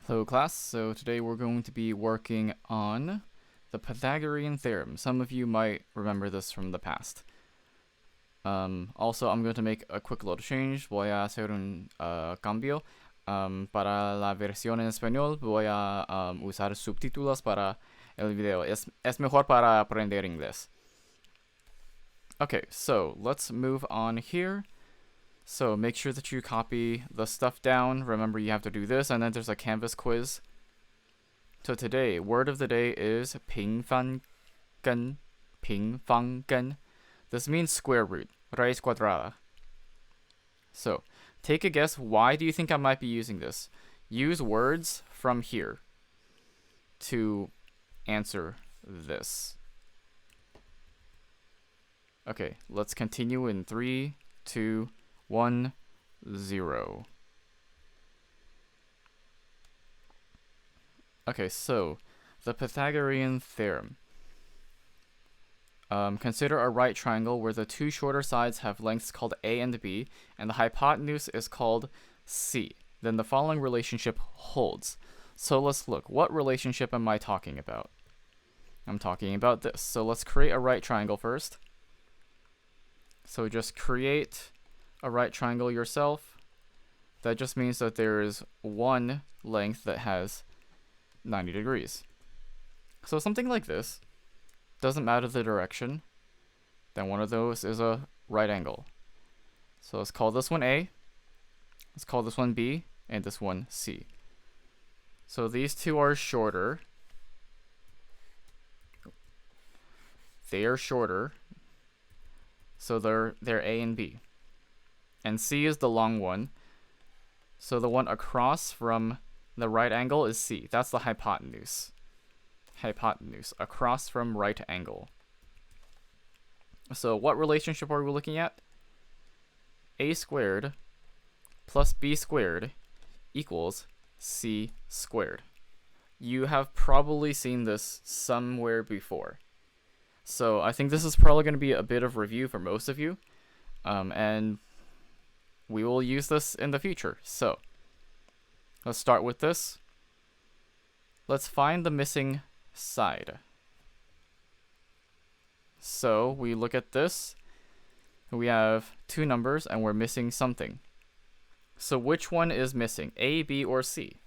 Hello class, so today we're going to be working on the Pythagorean Theorem. Some of you might remember this from the past. Also, I'm going to make a quick little change. Voy a hacer un cambio. Para la versión en español voy a usar subtítulos para el video. Es mejor para aprender inglés. Okay, so let's move on here. So make sure that you copy the stuff down. Remember, you have to do this, and then there's a Canvas quiz. So today, word of the day is 平方根. 平方根. This means square root, raíz cuadrada. So, take a guess. Why do you think I might be using this? Use words from here to answer this. Okay, let's continue in 3, 2, 1, 0. Okay, so the Pythagorean Theorem. Consider a right triangle where the two shorter sides have lengths called A and B, and the hypotenuse is called C. Then the following relationship holds. So let's look. What relationship am I talking about? I'm talking about this. So let's create a right triangle first. So just create a right triangle yourself. That just means that there is one length that has 90 degrees. So something like this. Doesn't matter the direction. Then one of those is a right angle. So let's call this one A. Let's call this one B. And this one C. So these two are shorter. They are shorter. So they're A and B. And C is the long one. So the one across from the right angle is C. That's the hypotenuse. Hypotenuse, across from right angle. So what relationship are we looking at? A squared plus B squared equals C squared. You have probably seen this somewhere before. So I think this is probably going to be a bit of review for most of you. And we will use this in the future. So let's start with this. Let's find the missing side. So we look at this. We have two numbers and we're missing something. So which one is missing? A, B, or C?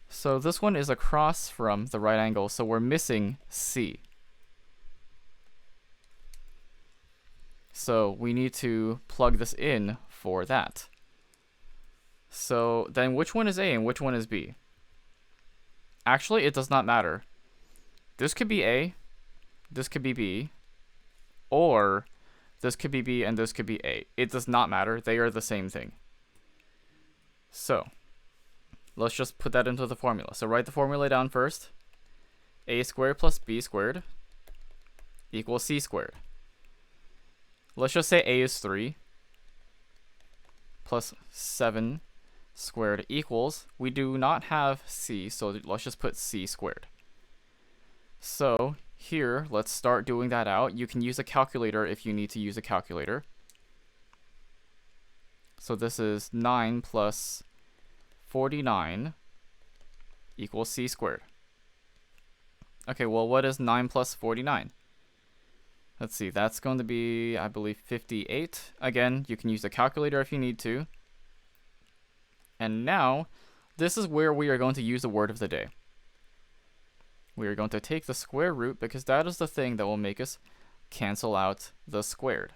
So this one is across from the right angle, so we're missing C. So we need to plug this in for that. So then which one is A and which one is B? Actually, it does not matter. This could be A, this could be B, or this could be B and this could be A. It does not matter. They are the same thing. So let's just put that into the formula. So write the formula down first. A squared plus B squared equals C squared. Let's just say A is 3 plus 7 squared equals, we do not have C, so let's just put C squared. So here, let's start doing that out. You can use a calculator if you need to use a calculator. So this is 9 plus 49 equals C squared. Okay, well, what is 9 plus 49? Let's see, that's going to be, I believe, 58. Again, you can use a calculator if you need to. And now, this is where we are going to use the word of the day. We are going to take the square root because that is the thing that will make us cancel out the squared.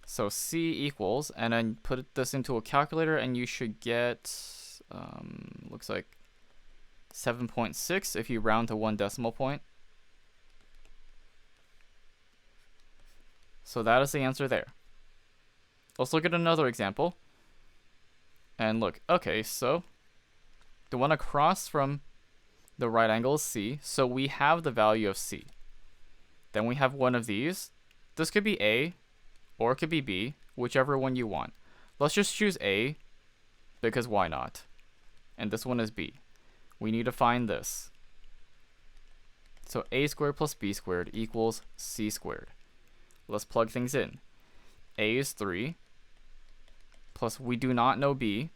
So C equals, and then put this into a calculator and you should get, looks like 7.6 if you round to one decimal point. So that is the answer there. Let's look at another example. And look, okay, so the one across from the right angle is C, so we have the value of C. Then we have one of these. This could be A, or it could be B, whichever one you want. Let's just choose A, because why not? And this one is B. We need to find this. So A squared plus B squared equals C squared. Let's plug things in. A is 3, plus we do not know B,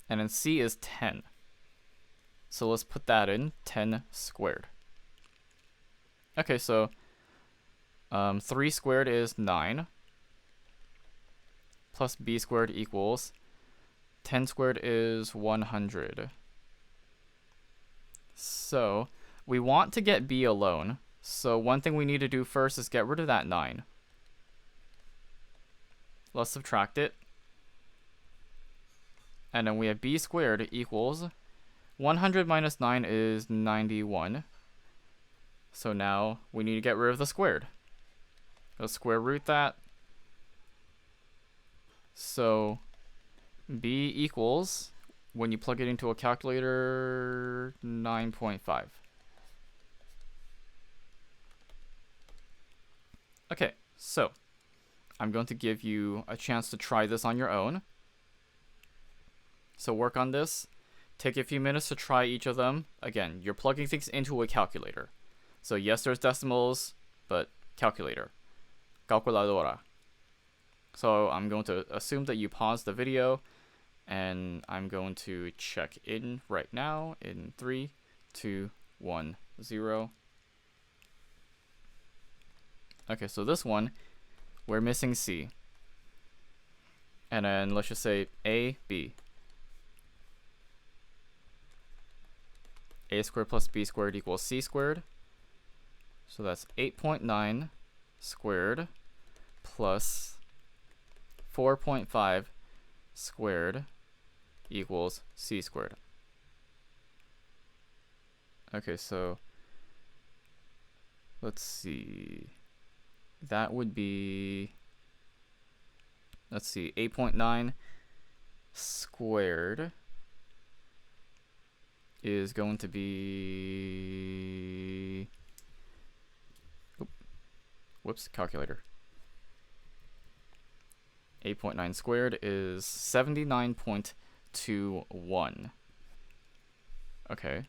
And then c is 10. So let's put that in, 10 squared. Okay, so 3 squared is 9. Plus b squared equals 10 squared is 100. So we want to get b alone. So one thing we need to do first is get rid of that 9. Let's subtract it. And then we have b squared equals 100 minus 9 is 91. So now we need to get rid of the squared. Let's square root that. So b equals, when you plug it into a calculator, 9.5. Okay, so I'm going to give you a chance to try this on your own. So work on this. Take a few minutes to try each of them. Again, you're plugging things into a calculator. So yes, there's decimals, but calculator. Calculadora. So I'm going to assume that you paused the video, and I'm going to check in right now in 3, 2, 1, 0. Okay, so this one, we're missing c. And then let's just say a, b. A squared plus b squared equals c squared. So that's 8.9 squared plus 4.5 squared equals c squared. Okay, so let's see. That would be, let's see, 8.9 squared is going to be, whoops, calculator. 8.9 squared is 79.21. Okay.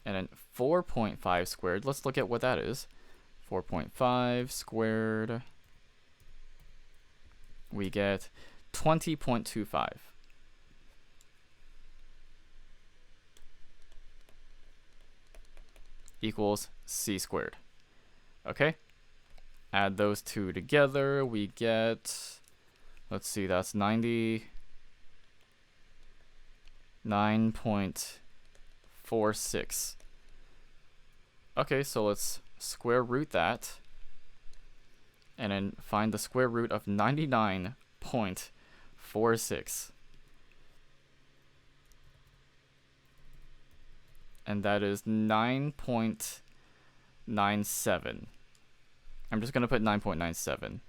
And then 4.5 squared, let's look at what that is. 4.5 squared, we get 20.25. Equals c squared. Okay? Add those two together, we get, let's see, that's 99.46. Okay, so let's square root that, and then find the square root of 99.46. And that is 9.97. I'm just going to put 9.97.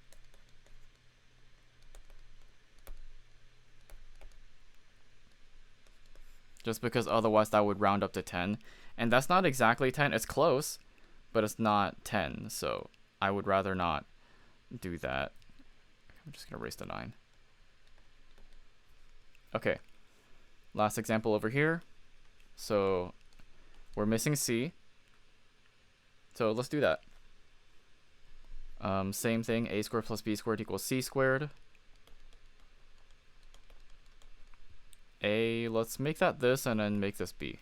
Just because otherwise that would round up to 10. And that's not exactly 10. It's close, but it's not 10. So I would rather not do that. I'm just going to erase the 9. Okay. Last example over here. So we're missing c. So let's do that. Same thing, a squared plus b squared equals c squared. A, let's make that this and then make this b.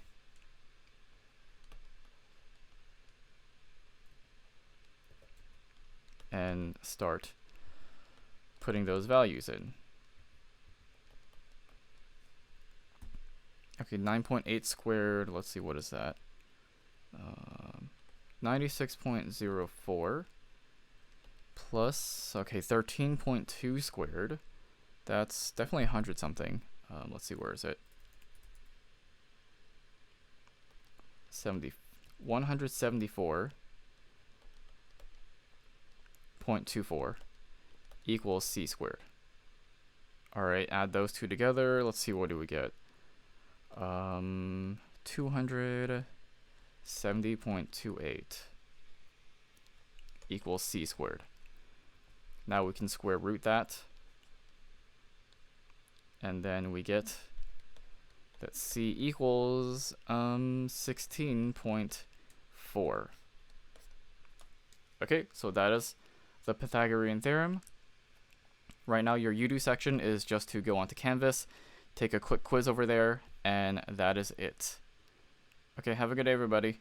And start putting those values in. Okay, 9.8 squared, let's see, what is that? 96.04 plus, okay, 13.2 squared. That's definitely 100 something. Let's see, where is it? 174.24 equals c squared. Alright, add those two together. Let's see, what do we get? 270.28 equals c squared. Now we can square root that. And then we get that c equals 16.4. Okay, so that is the Pythagorean theorem. Right now, your UDO section is just to go onto Canvas, take a quick quiz over there, and that is it. Okay, have a good day, everybody.